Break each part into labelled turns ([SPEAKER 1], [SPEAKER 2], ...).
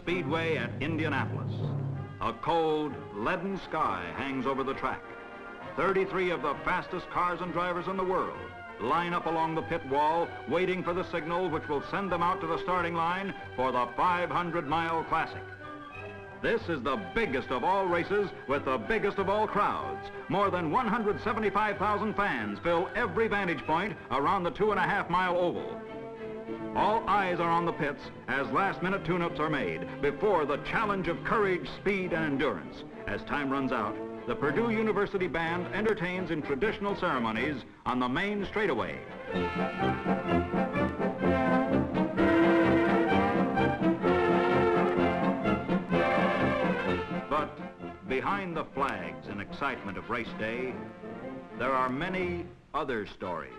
[SPEAKER 1] Speedway at Indianapolis. A cold, leaden sky hangs over the track. 33 of the fastest cars and drivers in the world line up along the pit wall, waiting for the signal which will send them out to the starting line for the 500-mile classic. This is the biggest of all races with the biggest of all crowds. More than 175,000 fans fill every vantage point around the 2.5-mile oval. All eyes are on the pits as last-minute tune-ups are made before the challenge of courage, speed, and endurance. As time runs out, the Purdue University Band entertains in traditional ceremonies on the main straightaway. But behind the flags and excitement of race day, there are many other stories.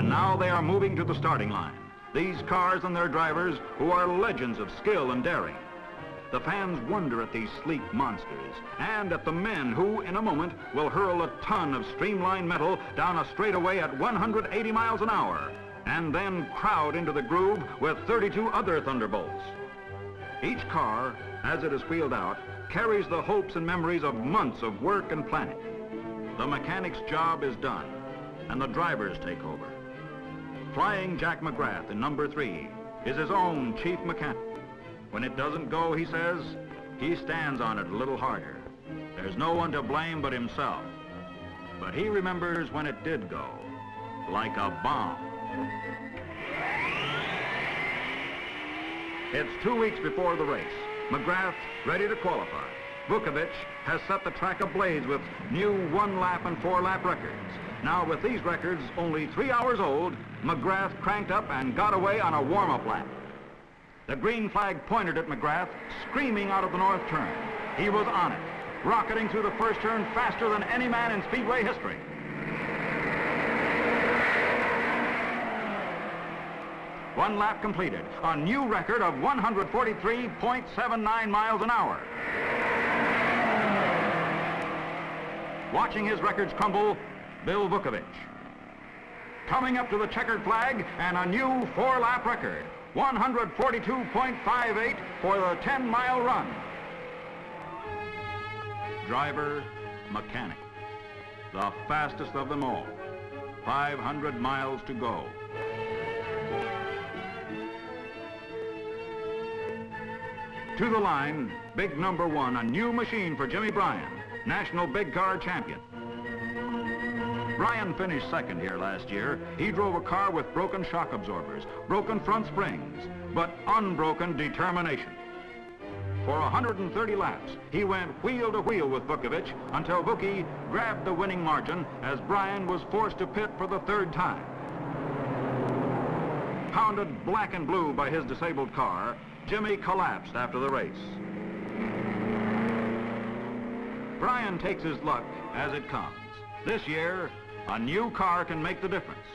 [SPEAKER 1] Now they are moving to the starting line. These cars and their drivers who are legends of skill and daring. The fans wonder at these sleek monsters and at the men who, in a moment, will hurl a ton of streamlined metal down a straightaway at 180 miles an hour and then crowd into the groove with 32 other thunderbolts. Each car, as it is wheeled out, carries the hopes and memories of months of work and planning. The mechanic's job is done, and the drivers take over. Flying Jack McGrath in number 3 is his own chief mechanic. When it doesn't go, he says, he stands on it a little harder. There's no one to blame but himself. But he remembers when it did go, like a bomb. It's 2 weeks before the race. McGrath ready to qualify. Vukovic has set the track ablaze with new 1-lap and 4-lap records. Now, with these records only 3 hours old, McGrath cranked up and got away on a warm-up lap. The green flag pointed at McGrath, screaming out of the north turn. He was on it, rocketing through the first turn faster than any man in Speedway history. One lap completed, a new record of 143.79 miles an hour. Watching his records crumble, Bill Vukovic. Coming up to the checkered flag and a new 4-lap record, 142.58 for the 10-mile run. Driver, mechanic, the fastest of them all, 500 miles to go. To the line, big number 1, a new machine for Jimmy Bryan, national big car champion. Bryan finished second here last year. He drove a car with broken shock absorbers, broken front springs, but unbroken determination. For 130 laps, he went wheel to wheel with Vukovic until Vukie grabbed the winning margin as Bryan was forced to pit for the 3rd time. Pounded black and blue by his disabled car, Jimmy collapsed after the race. Bryan takes his luck as it comes. This year, a new car can make the difference.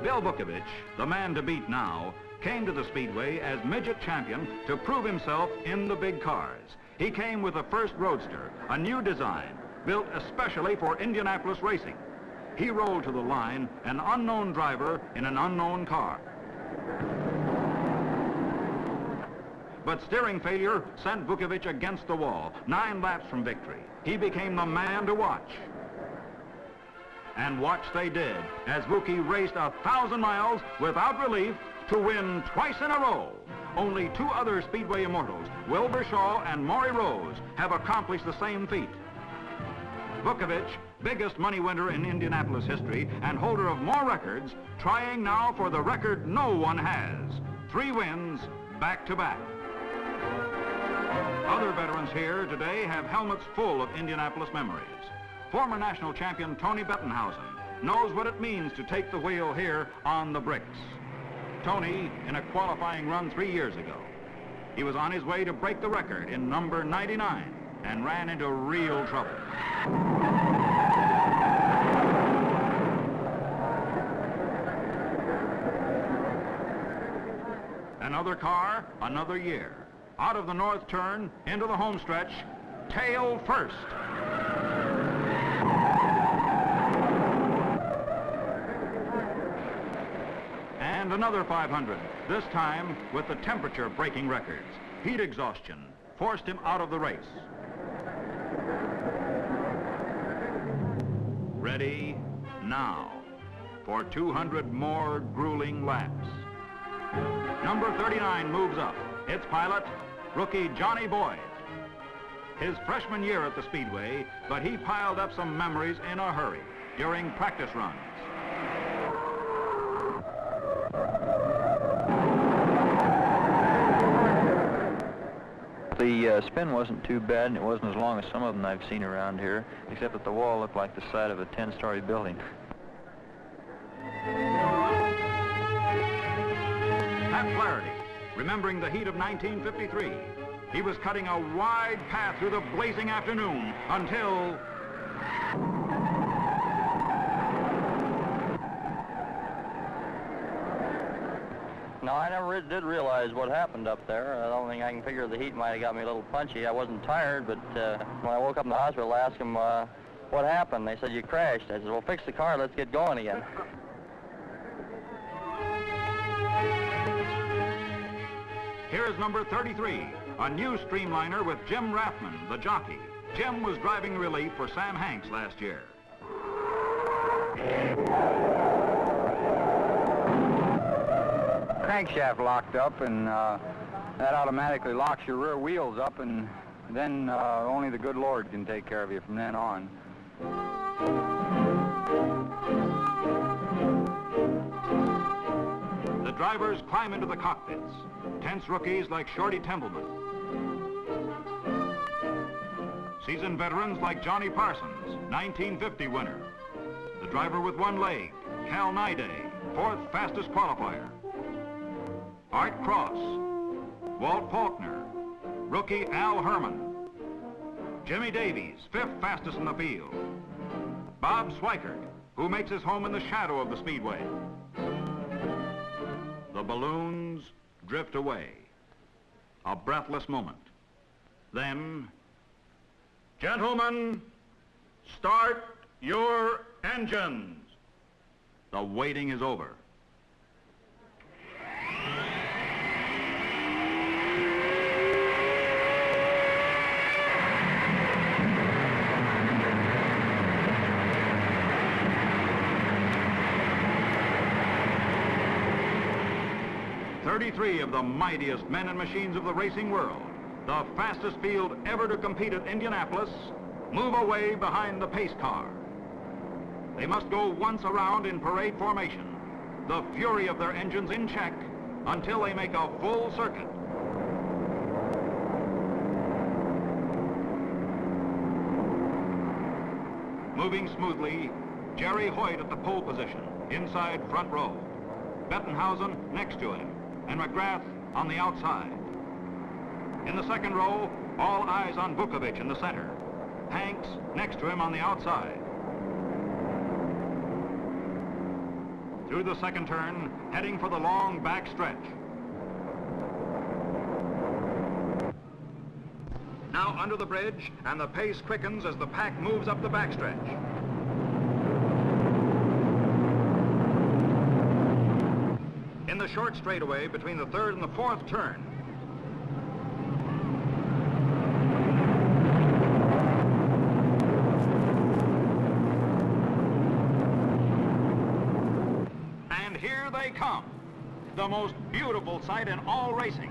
[SPEAKER 1] Bill Vukovic, the man to beat now, came to the Speedway as midget champion to prove himself in the big cars. He came with the first Roadster, a new design, built especially for Indianapolis racing. He rolled to the line, an unknown driver in an unknown car. But steering failure sent Vukovic against the wall, 9 laps from victory. He became the man to watch. And watch they did, as Vukie raced 1,000 miles without relief to win twice in a row. Only 2 other Speedway immortals, Wilbur Shaw and Maury Rose, have accomplished the same feat. Vukovic, biggest money winner in Indianapolis history and holder of more records, trying now for the record no one has. 3 wins, back-to-back. Other veterans here today have helmets full of Indianapolis memories. Former national champion Tony Bettenhausen knows what it means to take the wheel here on the bricks. Tony in a qualifying run 3 years ago. He was on his way to break the record in number 99 and ran into real trouble. Another car, another year. Out of the north turn, into the home stretch, tail first. And another 500, this time with the temperature breaking records. Heat exhaustion forced him out of the race. Ready now for 200 more grueling laps. Number 39 moves up. Its pilot, rookie Johnny Boyd. His freshman year at the Speedway, but he piled up some memories in a hurry during practice runs.
[SPEAKER 2] The spin wasn't too bad, and it wasn't as long as some of them I've seen around here, except that the wall looked like the side of a 10-story building.
[SPEAKER 1] Pat Flaherty, remembering the heat of 1953, he was cutting a wide path through the blazing afternoon until...
[SPEAKER 2] No, I never did realize what happened up there. I don't think I can figure the heat might have got me a little punchy. I wasn't tired, but when I woke up in the hospital, I asked them what happened. They said, you crashed. I said, well, fix the car, let's get going again.
[SPEAKER 1] Here's number 33, a new streamliner with Jim Rathman, the jockey. Jim was driving relief for Sam Hanks last year.
[SPEAKER 3] Crankshaft locked up, and that automatically locks your rear wheels up, and then only the good Lord can take care of you from then on.
[SPEAKER 1] The drivers climb into the cockpits. Tense rookies like Shorty Templeman. Seasoned veterans like Johnny Parsons, 1950 winner. The driver with one leg, Cal Nyday, 4th fastest qualifier. Art Cross, Walt Faulkner, rookie Al Herman. Jimmy Davies, 5th fastest in the field. Bob Sweikert, who makes his home in the shadow of the Speedway. The balloons drift away. A breathless moment. Then, gentlemen, start your engines. The waiting is over. Three of the mightiest men and machines of the racing world, the fastest field ever to compete at Indianapolis, move away behind the pace car. They must go once around in parade formation, the fury of their engines in check until they make a full circuit. Moving smoothly, Jerry Hoyt at the pole position, inside front row. Bettenhausen next to him, and McGrath on the outside. In the second row, all eyes on Vukovich in the center. Hanks next to him on the outside. Through the second turn, heading for the long back stretch. Now under the bridge, and the pace quickens as the pack moves up the backstretch. In the short straightaway between the third and the fourth turn. And here they come. The most beautiful sight in all racing.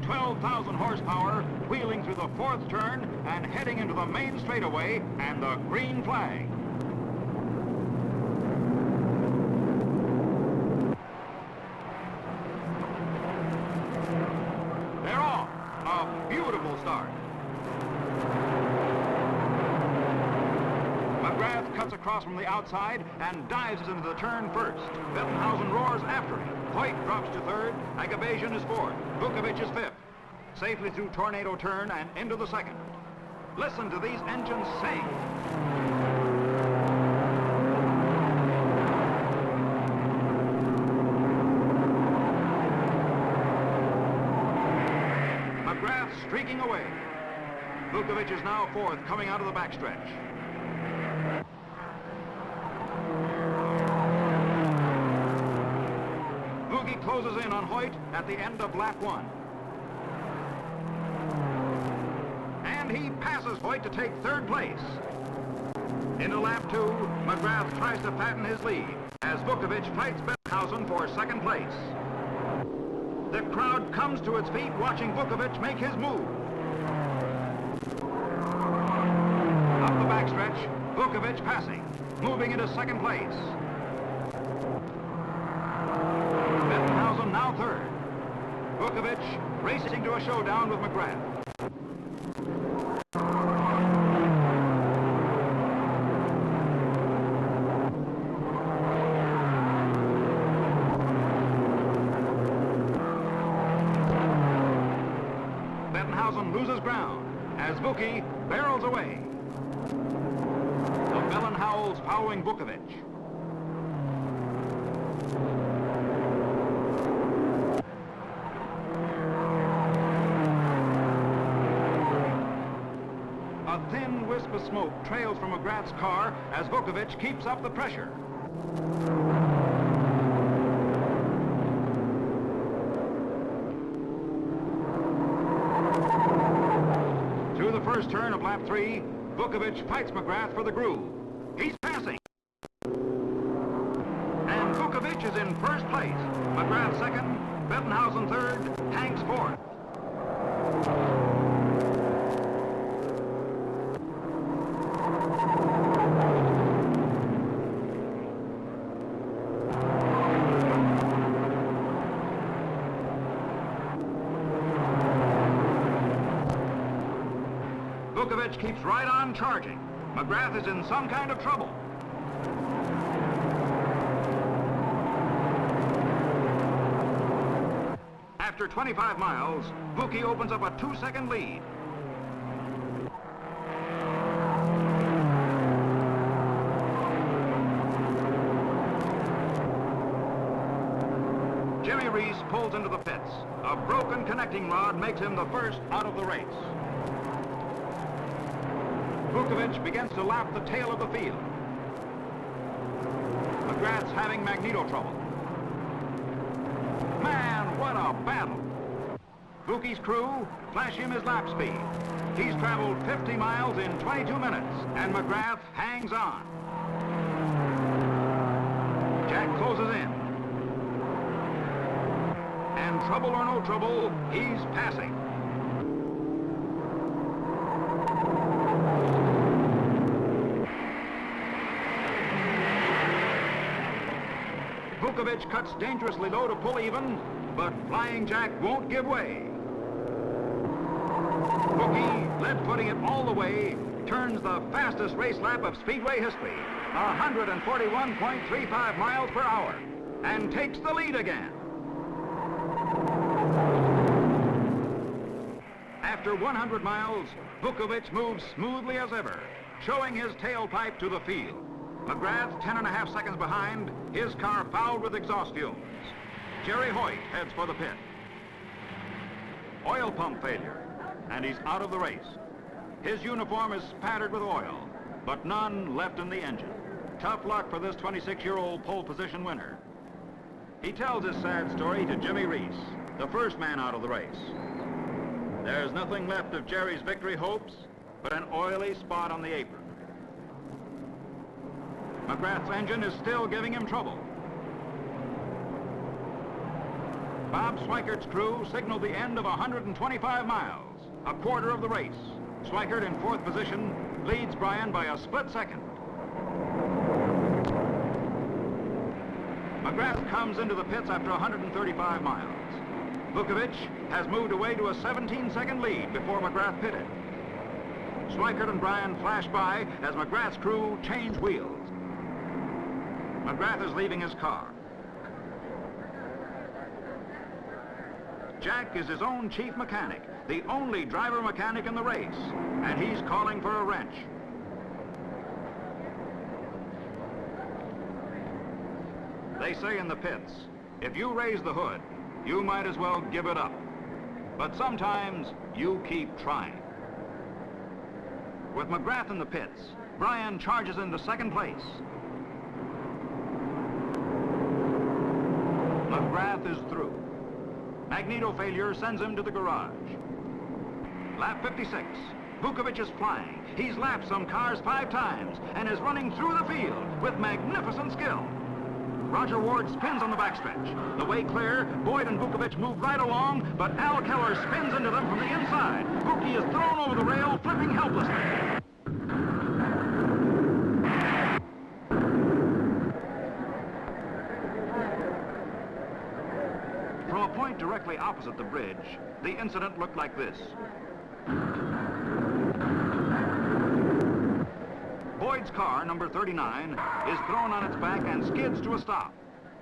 [SPEAKER 1] 12,000 horsepower wheeling through the fourth turn and heading into the main straightaway and the green flag. Start. McGrath cuts across from the outside and dives into the turn first. Bettenhausen roars after him. Hoyt drops to third. Agabasian is fourth. Vukovich is fifth. safely through Tornado Turn and into the second. Listen to these engines sing. McGrath streaking away. Vukovic is now fourth, coming out of the backstretch. Vuki closes in on Hoyt at the end of lap 1. And he passes Hoyt to take third place. Into lap 2, McGrath tries to fatten his lead as Vukovic fights Bettenhausen for second place. The crowd comes to its feet watching Vukovic make his move. Up the backstretch, Vukovic passing, moving into second place. Bettenhausen now third. Vukovic racing to a showdown with McGrath. Bettenhausen loses ground as Vuki barrels away. The Bellenhauls following Vukovic. A thin wisp of smoke trails from McGrath's car as Vukovic keeps up the pressure. Through the first turn of lap 3, Vukovic fights McGrath for the groove. He's passing. And Vukovic is in first place. McGrath second, Bettenhausen third, Hanks fourth. Vukovic keeps right on charging. McGrath is in some kind of trouble. After 25 miles, Vuki opens up a 2-second lead. Jimmy Reese pulls into the pits. A broken connecting rod makes him the first out of the race. Vukovic begins to lap the tail of the field. McGrath's having magneto trouble. Man, what a battle! Vuki's crew flash him his lap speed. He's traveled 50 miles in 22 minutes, and McGrath hangs on. Jack closes in. And trouble or no trouble, he's passing. Vukovic cuts dangerously low to pull even, but Flying Jack won't give way. Vuki, lead-footing it all the way, turns the fastest race lap of Speedway history, 141.35 miles per hour, and takes the lead again. After 100 miles, Vukovic moves smoothly as ever, showing his tailpipe to the field. McGrath 10.5 seconds behind, his car fouled with exhaust fumes. Jerry Hoyt heads for the pit. Oil pump failure, and he's out of the race. His uniform is spattered with oil, but none left in the engine. Tough luck for this 26-year-old pole position winner. He tells his sad story to Jimmy Reese, the first man out of the race. There's nothing left of Jerry's victory hopes but an oily spot on the apron. McGrath's engine is still giving him trouble. Bob Sweikert's crew signaled the end of 125 miles, a quarter of the race. Sweikert in fourth position leads Bryan by a split second. McGrath comes into the pits after 135 miles. Vukovic has moved away to a 17-second lead before McGrath pitted. Sweikert and Bryan flash by as McGrath's crew change wheels. McGrath is leaving his car. Jack is his own chief mechanic, the only driver mechanic in the race, and he's calling for a wrench. They say in the pits, if you raise the hood, you might as well give it up. But sometimes you keep trying. With McGrath in the pits, Bryan charges into second place. McGrath is through. Magneto failure sends him to the garage. Lap 56. Vukovic is flying. He's lapped some cars 5 times and is running through the field with magnificent skill. Roger Ward spins on the backstretch. The way clear, Boyd and Vukovic move right along, but Al Keller spins into them from the inside. Vuki is thrown over the rail, flipping helplessly. From a point directly opposite the bridge, the incident looked like this. Boyd's car, number 39, is thrown on its back and skids to a stop.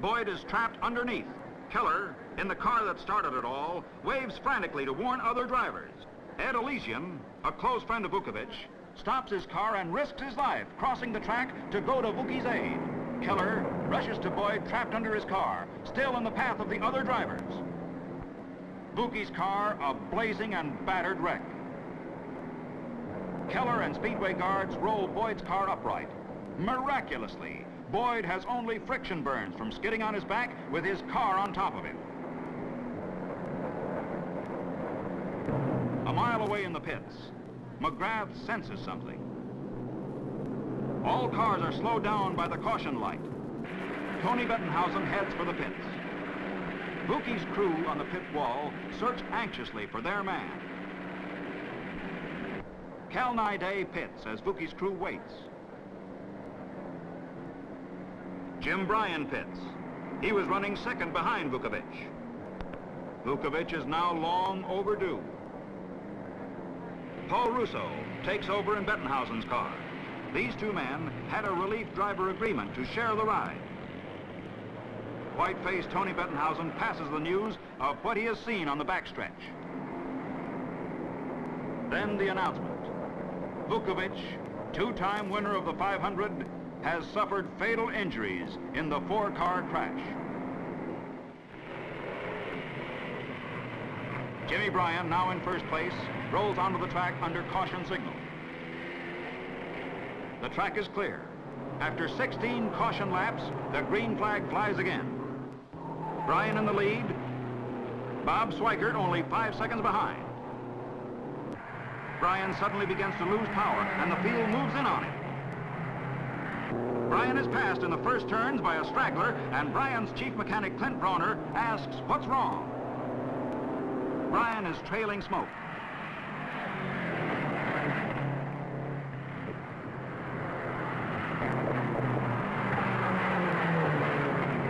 [SPEAKER 1] Boyd is trapped underneath. Keller, in the car that started it all, waves frantically to warn other drivers. Ed Elysian, a close friend of Vukovic, stops his car and risks his life, crossing the track to go to Vuki's aid. Keller rushes to Boyd trapped under his car, still in the path of the other drivers. Vuki's car, a blazing and battered wreck. Keller and Speedway guards roll Boyd's car upright. Miraculously, Boyd has only friction burns from skidding on his back with his car on top of him. A mile away in the pits, McGrath senses something. All cars are slowed down by the caution light. Tony Bettenhausen heads for the pits. Vuki's crew on the pit wall search anxiously for their man. Cal Naiday pits as Vuki's crew waits. Jim Bryan pits. He was running second behind Vukovic. Vukovic is now long overdue. Paul Russo takes over in Bettenhausen's car. These two men had a relief driver agreement to share the ride. White-faced Tony Bettenhausen passes the news of what he has seen on the backstretch. Then the announcement. Vukovic, 2-time winner of the 500, has suffered fatal injuries in the 4-car crash. Jimmy Bryan, now in first place, rolls onto the track under caution signal. The track is clear. After 16 caution laps, the green flag flies again. Bryan in the lead. Bob Sweikert only 5 seconds behind. Bryan suddenly begins to lose power, and the field moves in on him. Bryan is passed in the first turns by a straggler, and Bryan's chief mechanic, Clint Brawner, asks, what's wrong? Bryan is trailing smoke.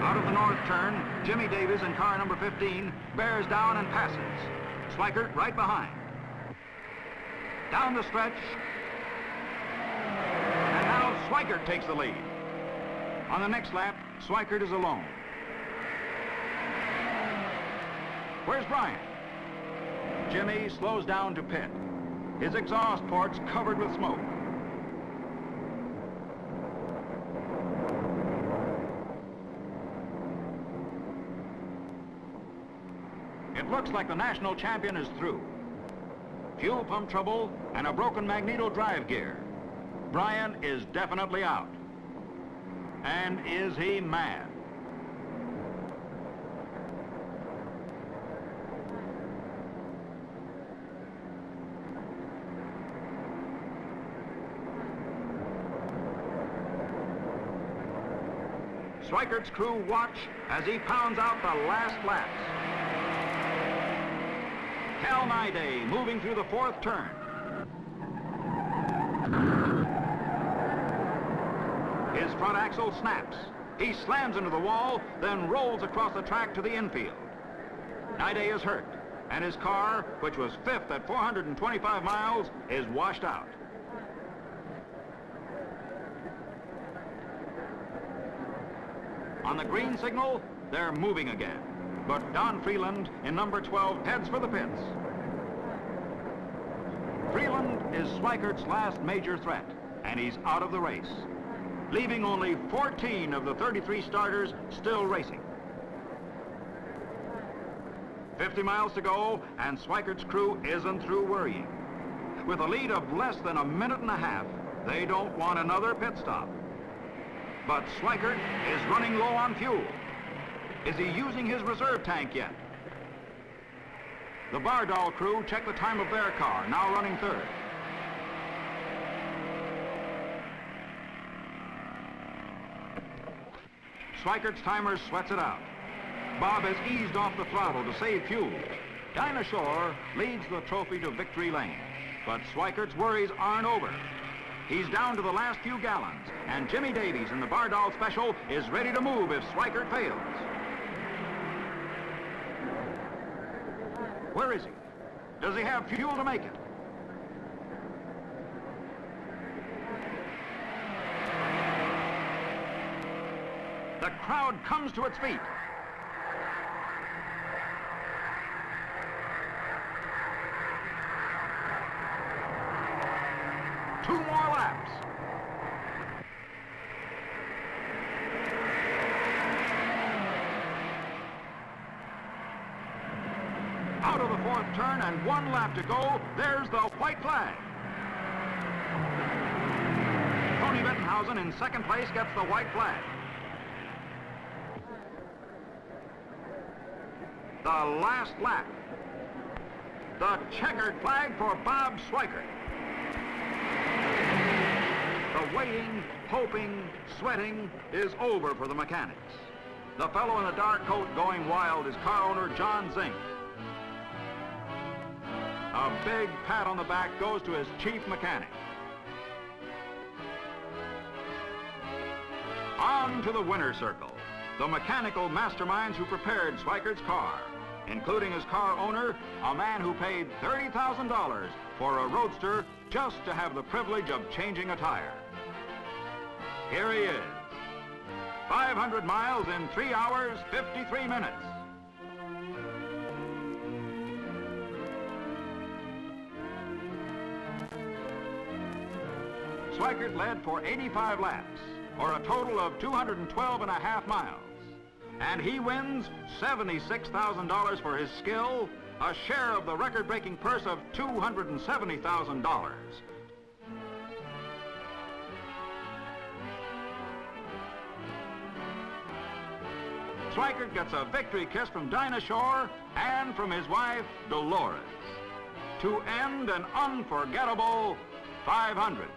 [SPEAKER 1] Out of the north turn, Jimmy Davis in car number 15 bears down and passes. Sweikert right behind. Down the stretch. And now Sweikert takes the lead. On the next lap, Sweikert is alone. Where's Bryan? Jimmy slows down to pit. His exhaust ports covered with smoke. It looks like the national champion is through. Fuel pump trouble and a broken magneto drive gear. Bryan is definitely out. And is he mad? Sweikert's crew watch as he pounds out the last laps. Cal Naiday moving through the fourth turn. His front axle snaps. He slams into the wall, then rolls across the track to the infield. Naiday is hurt, and his car, which was fifth at 425 miles, is washed out. On the green signal, they're moving again. But Don Freeland in number 12 heads for the pits. Freeland is Sweikert's last major threat, and he's out of the race, leaving only 14 of the 33 starters still racing. 50 miles to go, and Sweikert's crew isn't through worrying. With a lead of less than a minute and a half, they don't want another pit stop. But Sweikert is running low on fuel. Is he using his reserve tank yet? The Bardal crew check the time of their car, now running third. Sweikert's timer sweats it out. Bob has eased off the throttle to save fuel. Dinah Shore leads the trophy to victory lane, but Sweikert's worries aren't over. He's down to the last few gallons, and Jimmy Davies in the Bardal Special is ready to move if Sweikert fails. Where is he? Does he have fuel to make it? The crowd comes to its feet. Two more laps. Out of the fourth turn and one lap to go, there's the white flag. Tony Bettenhausen in second place gets the white flag. The last lap. The checkered flag for Bob Sweikert. The waiting, hoping, sweating is over for the mechanics. The fellow in the dark coat going wild is car owner John Zink. A big pat on the back goes to his chief mechanic. On to the winner's circle. The mechanical masterminds who prepared Sweikert's car, including his car owner, a man who paid $30,000 for a roadster just to have the privilege of changing a tire. Here he is. 500 miles in 3 hours, 53 minutes. Sweikert led for 85 laps, or a total of 212.5 miles. And he wins $76,000 for his skill, a share of the record-breaking purse of $270,000. Sweikert gets a victory kiss from Dinah Shore and from his wife, Dolores, to end an unforgettable 500.